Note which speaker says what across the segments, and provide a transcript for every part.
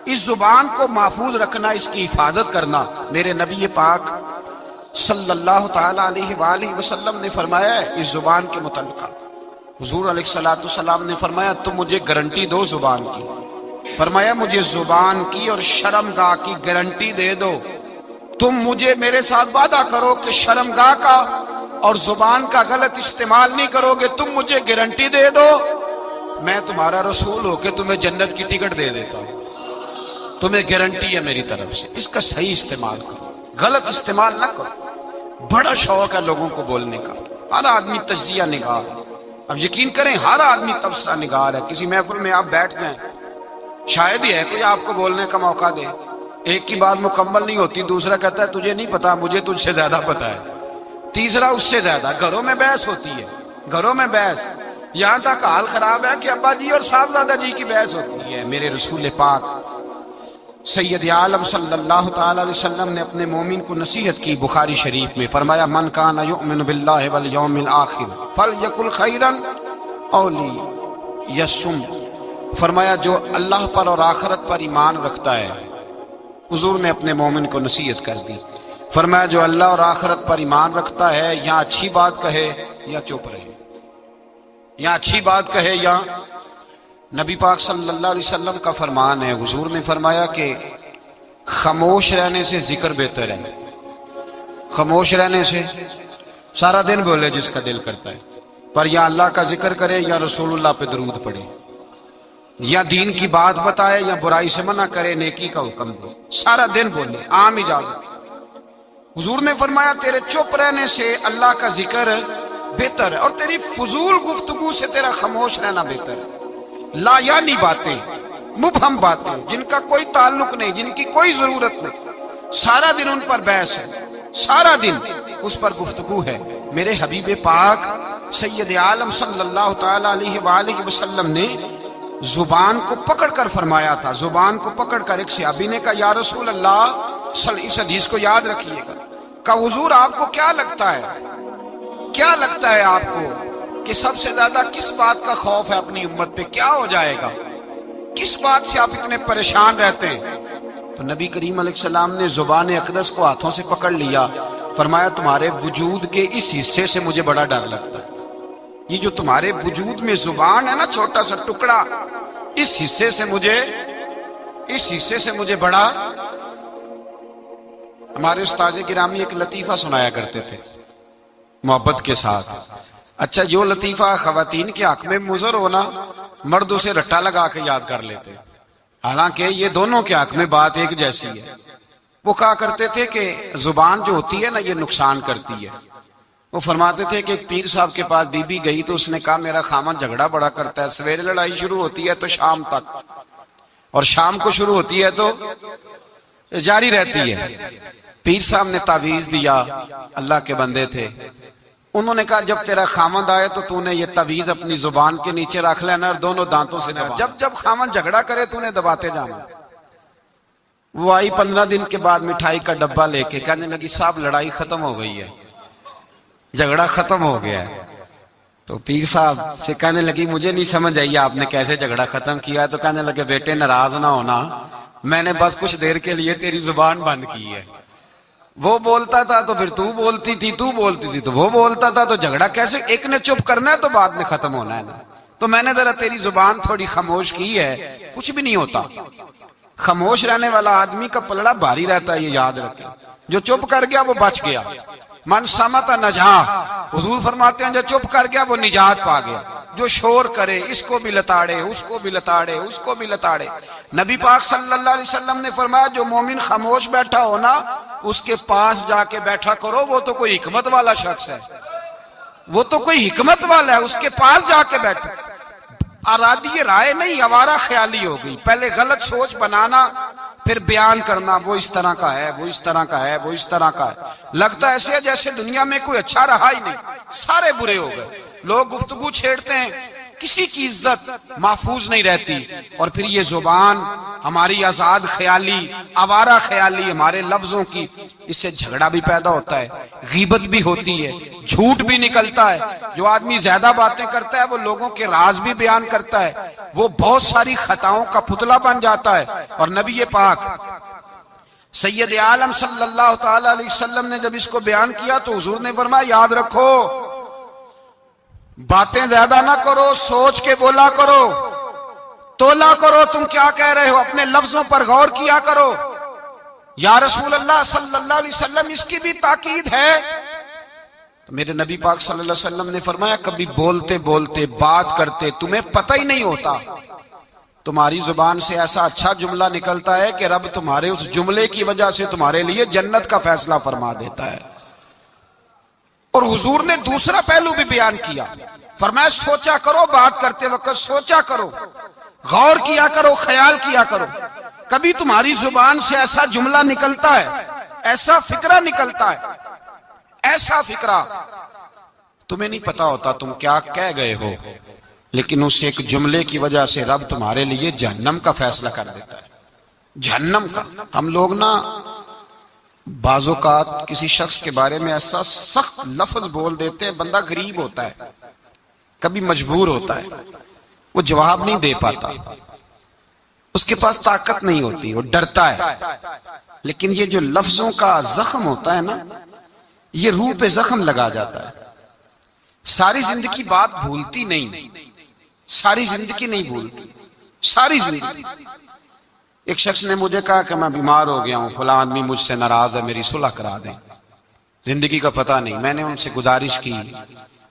Speaker 1: اس زبان کو محفوظ رکھنا، اس کی حفاظت کرنا۔ میرے نبی پاک صلی اللہ تعالی علیہ وآلہ وسلم نے فرمایا ہے اس زبان کے متعلق، حضور علیہ الصلوۃ والسلام نے فرمایا تم مجھے گارنٹی دو زبان کی، فرمایا مجھے زبان کی اور شرمگاہ کی گارنٹی دے دو، تم مجھے میرے ساتھ وعدہ کرو کہ شرمگاہ کا اور زبان کا غلط استعمال نہیں کرو گے، تم مجھے گارنٹی دے دو میں تمہارا رسول ہو کے تمہیں جنت کی ٹکٹ دے دیتا ہوں، تمہیں گارنٹی ہے میری طرف سے، اس کا صحیح استعمال کرو، غلط استعمال نہ کرو۔ بڑا شوق ہے لوگوں کو بولنے کا، ہر آدمی تجزیہ نگار، اب یقین کریں ہر آدمی تبصرہ نگار ہے۔ کسی محفل میں آپ بیٹھ جائیں، شاید ہی ہے کوئی آپ کو بولنے کا موقع دے، ایک کی بات مکمل نہیں ہوتی دوسرا کہتا ہے تجھے نہیں پتا مجھے تجھ سے زیادہ پتا ہے، تیسرا اس سے زیادہ۔ گھروں میں بحث ہوتی ہے، گھروں میں بحث، یہاں تک حال خراب ہے کہ ابا جی اور صاحبزادہ جی کی بحث ہوتی ہے۔ میرے رسول پاک سید عالم صلی اللہ تعالی علیہ وسلم نے اپنے مومن کو نصیحت کی، بخاری شریف میں فرمایا من کان یؤمن باللہ والیوم الآخر فلیقل خیرا او لیصمت، فرمایا جو اللہ پر اور آخرت پر ایمان رکھتا ہے، حضور نے اپنے مومن کو نصیحت کر دی، فرمایا جو اللہ اور آخرت پر ایمان رکھتا ہے یا اچھی بات کہے یا چپ رہے، یا اچھی بات کہے یا، نبی پاک صلی اللہ علیہ وسلم کا فرمان ہے، حضور نے فرمایا کہ خاموش رہنے سے ذکر بہتر ہے، خاموش رہنے سے، سارا دن بولے جس کا دل کرتا ہے، پر یا اللہ کا ذکر کرے یا رسول اللہ پہ درود پڑھے، یا دین کی بات بتائے یا برائی سے منع کرے، نیکی کا حکم دے، سارا دن بولے، عام اجازت۔ حضور نے فرمایا تیرے چپ رہنے سے اللہ کا ذکر بہتر ہے، اور تیری فضول گفتگو سے تیرا خاموش رہنا بہتر ہے۔ لا یعنی باتیں، مبہم باتیں جن کا کوئی تعلق نہیں، جن کی کوئی ضرورت نہیں، سارا دن ان پر بحث ہے، سارا دن اس پر گفتگو ہے۔ میرے حبیب پاک سید عالم صلی اللہ تعالی علیہ وآلہ وسلم نے زبان کو پکڑ کر فرمایا تھا، زبان کو پکڑ کر ایک صحابی نے کہا یا رسول اللہ، اس حدیث کو یاد رکھیے گا، کہا حضور آپ کو کیا لگتا ہے، کیا لگتا ہے آپ کو کہ سب سے زیادہ کس بات کا خوف ہے اپنی امت پہ، کیا ہو جائے گا، کس بات سے آپ اتنے پریشان رہتے ہیں؟ تو نبی کریم علیہ السلام نے زبان اقدس کو ہاتھوں سے پکڑ لیا، فرمایا تمہارے وجود کے اس حصے سے مجھے بڑا ڈر لگتا ہے، یہ جو تمہارے وجود میں زبان ہے نا، چھوٹا سا ٹکڑا، اس حصے سے مجھے بڑا۔ ہمارے استاذ گرامی ایک لطیفہ سنایا کرتے تھے محبت کے ساتھ، اچھا جو لطیفہ خواتین کے حق میں مضر ہونا، مرد اسے رٹا لگا کے یاد کر لیتے، حالانکہ یہ دونوں کے حق میں بات ایک جیسی ہے۔ وہ کہا کرتے تھے کہ زبان جو ہوتی ہے نا یہ نقصان کرتی ہے۔ وہ فرماتے تھے کہ ایک پیر صاحب کے پاس بی بی گئی تو اس نے کہا میرا خامن جھگڑا بڑا کرتا ہے، سویرے لڑائی شروع ہوتی ہے تو شام تک، اور شام کو شروع ہوتی ہے تو جاری رہتی ہے۔ پیر صاحب نے تعویذ دیا، اللہ کے بندے تھے، انہوں نے کہا جب تیرا خامند آئے تو نے یہ تعویذ اپنی زبان کے نیچے رکھ لینا اور دونوں دانتوں سے دبا، جب خامند جھگڑا کرے تو نے دباتے جانا۔ وہ آئی 15 دن کے بعد مٹھائی کا ڈبہ لے کے، کہنے لگی صاحب لڑائی ختم ہو گئی ہے، جھگڑا ختم ہو گیا ہے۔ تو پیر صاحب سے کہنے لگی مجھے نہیں سمجھ آئی آپ نے کیسے جھگڑا ختم کیا، تو کہنے لگے بیٹے ناراض نہ ہونا، میں نے بس کچھ دیر کے لیے تیری زبان بند کی ہے، وہ بولتا تھا تو پھر تو بولتی تھی، تو بولتی تھی تو وہ بولتا تھا، تو جھگڑا کیسے، ایک نے چپ کرنا ہے تو بعد میں ختم ہونا ہے نا، تو میں نے ذرا تیری زبان تھوڑی خاموش کی ہے، کچھ بھی نہیں ہوتا۔ خاموش رہنے والا آدمی کا پلڑا بھاری رہتا ہے، یہ یاد رکھیں، جو چپ کر گیا وہ بچ گیا، من سمت نجا، حضور فرماتے ہیں جو چپ کر گیا وہ نجات پا گیا، جو شور کرے اس کو بھی لتاڑے، اس کو بھی لتاڑے، اس کو بھی لتاڑے۔ نبی پاک صلی اللہ علیہ وسلم نے فرمایا جو مومن خاموش بیٹھا ہونا اس کے پاس جا کے بیٹھا کرو، وہ تو کوئی حکمت والا شخص ہے، وہ تو کوئی حکمت والا ہے، اس کے پاس جا کے بیٹھو۔ ارادی رائے نہیں، آوارہ خیالی ہو گئی، پہلے غلط سوچ بنانا پھر بیان کرنا، وہ اس طرح کا ہے، وہ اس طرح کا ہے، وہ اس طرح کا ہے، لگتا ایسے ہے جیسے دنیا میں کوئی اچھا رہا ہی نہیں، سارے برے ہو گئے۔ لوگ گفتگو چھیڑتے ہیں کسی کی عزت محفوظ نہیں رہتی. اور پھر یہ زبان ہماری آزاد خیالی، آوارہ خیالی، ہمارے لفظوں کی، اس سے جھگڑا بھی پیدا ہوتا ہے، غیبت بھی ہوتی ہے، جھوٹ بھی نکلتا ہے. جو آدمی زیادہ باتیں کرتا ہے وہ لوگوں کے راز بھی بیان کرتا ہے، وہ بہت ساری خطاؤں کا پتلا بن جاتا ہے. اور نبی پاک سید عالم صلی اللہ تعالی علیہ وسلم نے جب اس کو بیان کیا تو حضور نے فرمایا یاد رکھو، باتیں زیادہ نہ کرو، سوچ کے بولا کرو، تولا کرو تم کیا کہہ رہے ہو، اپنے لفظوں پر غور کیا کرو. یا رسول اللہ صلی اللہ علیہ وسلم اس کی بھی تاکید ہے. تو میرے نبی پاک صلی اللہ علیہ وسلم نے فرمایا کبھی بولتے بولتے بات کرتے تمہیں پتہ ہی نہیں ہوتا، تمہاری زبان سے ایسا اچھا جملہ نکلتا ہے کہ رب تمہارے اس جملے کی وجہ سے تمہارے لیے جنت کا فیصلہ فرما دیتا ہے. اور حضور نے دوسرا پہلو بھی بیان کیا، فرمایا سوچا کرو، بات کرتے وقت سوچا کرو، غور کیا کرو، خیال کیا کرو. کبھی تمہاری زبان سے ایسا جملہ نکلتا ہے، ایسا فکرہ نکلتا ہے، ایسا فکرہ تمہیں نہیں پتا ہوتا تم کیا کہہ گئے ہو، لیکن اس ایک جملے کی وجہ سے رب تمہارے لیے جہنم کا فیصلہ کر دیتا ہے، جہنم کا. ہم لوگ نا بعض اوقات کسی شخص کے بارے میں ایسا سخت لفظ بول دیتے ہیں، بندہ غریب ہوتا ہے، کبھی مجبور ہوتا ہے، وہ جواب نہیں دے پاتا، اس کے پاس طاقت نہیں ہوتی، وہ ڈرتا ہے. لیکن یہ جو لفظوں کا زخم ہوتا ہے نا، یہ روح پہ زخم لگا جاتا ہے. ساری زندگی بات بھولتی نہیں، ساری زندگی نہیں بھولتی، ساری زندگی. ایک شخص نے مجھے کہا کہ میں بیمار ہو گیا ہوں، فلاں آدمی مجھ سے ناراض ہے، میری صلح کرا دیں. زندگی کا پتہ نہیں. میں نے ان سے گزارش کی،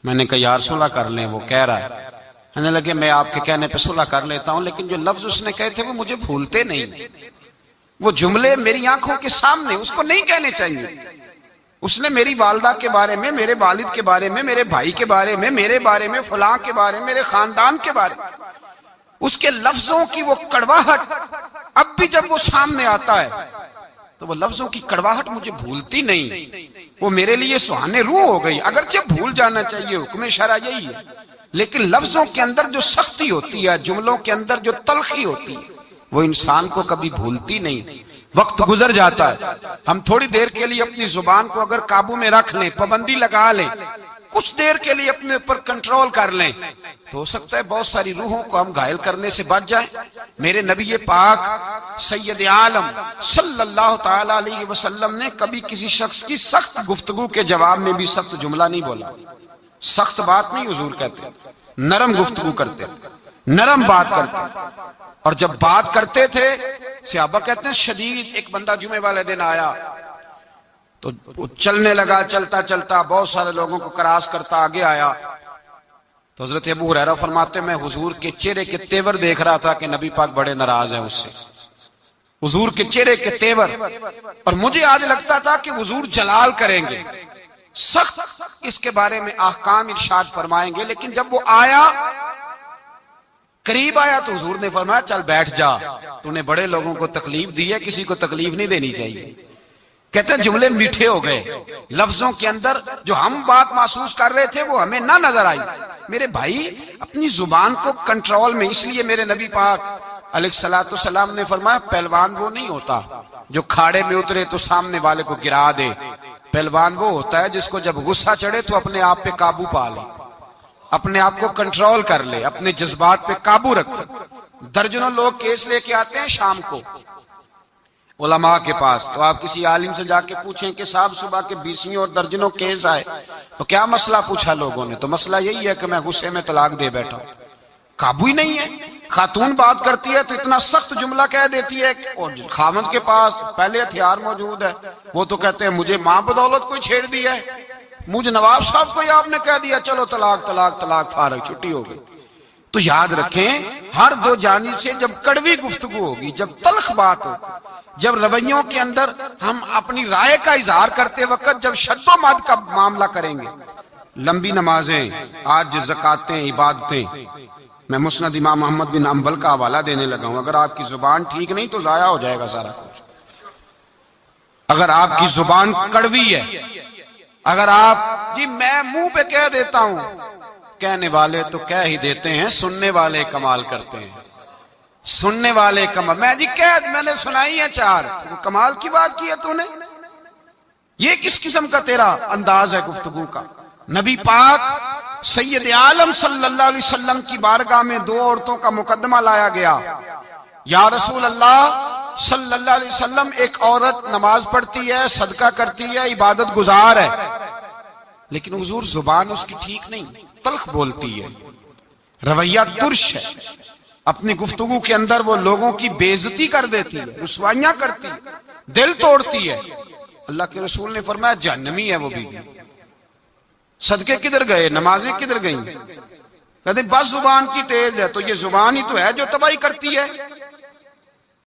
Speaker 1: میں نے کہا یار صلح کر لیں. وہ کہہ رہا ہے، کہنے لگے میں آپ کے کہنے پہ صلح کر لیتا ہوں، لیکن جو لفظ اس نے کہے تھے وہ مجھے بھولتے نہیں. وہ جملے میری آنکھوں کے سامنے، اس کو نہیں کہنے چاہیے. اس نے میری والدہ کے بارے میں، میرے والد کے بارے میں، میرے بھائی کے بارے میں، میرے بارے میں، فلاں کے بارے میں، میرے خاندان کے بارے میں، اس کے لفظوں کی وہ کڑواہٹ اب بھی جب وہ سامنے آتا ہے تو وہ لفظوں کی کڑواہٹ مجھے بھولتی نہیں، وہ میرے لیے سہانے روح ہو گئی. اگرچہ بھول جانا چاہیے، حکم شرع یہی ہے، لیکن لفظوں کے اندر جو سختی ہوتی ہے، جملوں کے اندر جو تلخی ہوتی ہے، وہ انسان کو کبھی بھولتی نہیں. وقت گزر جاتا ہے، ہم تھوڑی دیر کے لیے اپنی زبان کو اگر قابو میں رکھ لیں، پابندی لگا لیں، کچھ دیر کے لیے اپنے اوپر کنٹرول کر لیں، تو ہو سکتا ہے بہت ساری روحوں کو ہم گھائل کرنے سے بچ جائیں. میرے نبی پاک سید عالم صلی اللہ تعالی علیہ وسلم نے کبھی کسی شخص کی سخت گفتگو کے جواب میں بھی سخت جملہ نہیں بولا. سخت بات نہیں حضور کہتے، نرم گفتگو کرتے، نرم بات کرتے. اور جب بات کرتے تھے صحابہ کہتے ہیں شدید. ایک بندہ جمعے والے دن آیا تو وہ چلنے لگا، چلتا چلتا بہت سارے لوگوں کو کراس کرتا آگے آیا. تو حضرت ابو ہریرہ فرماتے میں حضور کے چہرے کے تیور دیکھ رہا تھا کہ نبی پاک بڑے ناراض ہیں اس سے، حضور کے چہرے کے تیور. اور مجھے آج لگتا تھا کہ حضور جلال کریں گے، سخت اس کے بارے میں احکام ارشاد فرمائیں گے. لیکن جب وہ آیا، قریب آیا، تو حضور نے فرمایا چل بیٹھ جا، تو نے بڑے لوگوں کو تکلیف دی ہے، کسی کو تکلیف نہیں دینی چاہیے. کہتے ہیں جملے میٹھے ہو گئے، لفظوں کے اندر جو ہم بات محسوس کر رہے تھے وہ ہمیں نہ نظر آئی. میرے بھائی اپنی زبان کو کنٹرول میں، اس لیے میرے نبی پاک علیہ الصلوۃ والسلام نے فرمایا پہلوان وہ نہیں ہوتا جو کھاڑے میں اترے تو سامنے والے کو گرا دے. پہلوان وہ ہوتا ہے جس کو جب غصہ چڑھے تو اپنے آپ پہ قابو پا لے، اپنے آپ کو کنٹرول کر لے، اپنے جذبات پہ قابو رکھے. درجنوں لوگ کیس لے کے آتے ہیں شام کو علماء کے پاس، تو آپ کسی عالم سے جا کے پوچھیں کہ صاحب صبح کے 20 اور درجنوں کیس آئے، تو کیا مسئلہ پوچھا لوگوں نے؟ تو مسئلہ یہی ہے کہ میں غصے میں طلاق دے بیٹھا ہوں. قابو ہی نہیں ہے. خاتون بات کرتی ہے تو اتنا سخت جملہ کہہ دیتی ہے، اور خاوند کے پاس پہلے ہتھیار موجود ہے، وہ تو کہتے ہیں مجھے ماں بدولت کوئی چھیڑ دیا ہے، مجھے نواب صاحب کو ہی آپ نے کہہ دیا چلو طلاق طلاق طلاق، فارغ، چھٹی ہو گئی. تو یاد رکھیں ہر دو جانب سے جب کڑوی گفتگو ہوگی، جب تلخ بات ہو، جب رویوں کے اندر ہم اپنی رائے کا اظہار کرتے وقت جب شد و مد کا معاملہ کریں گے، لمبی نمازیں، آج زکاتیں، عبادتیں. میں مسند امام محمد بن حنبل کا حوالہ دینے لگا ہوں. اگر آپ کی زبان ٹھیک نہیں تو ضائع ہو جائے گا سارا کچھ. اگر آپ کی زبان کڑوی ہے، اگر آپ جی میں منہ پہ کہہ دیتا ہوں کہنے والے تو کہہ ہی دیتے ہیں، سننے والے کمال کرتے ہیں، سننے والے کمال. میں نے سنائی ہے 4، کمال کی بات کی ہے تو نے. یہ کس قسم کا تیرا انداز ہے گفتگو کا؟ نبی پاک سید عالم صلی اللہ علیہ وسلم کی بارگاہ میں 2 عورتوں کا مقدمہ لایا گیا. یا رسول اللہ صلی اللہ علیہ وسلم، ایک عورت نماز پڑھتی ہے، صدقہ کرتی ہے، عبادت گزار ہے، لیکن حضور زبان اس کی ٹھیک نہیں، تلخ بولتی ہے، رویہ ترش ہے، اپنی گفتگو کے اندر وہ لوگوں کی بے عزتی کر دیتی ہے، رسوائیاں کرتی ہے، دل توڑتی ہے. اللہ کے رسول نے فرمایا جہنمی ہے وہ بیوی. صدقے کدھر گئے؟ نمازیں کدھر گئیں؟ کہتے بس زبان کی تیز ہے. تو یہ زبان ہی تو ہے جو تباہی کرتی ہے.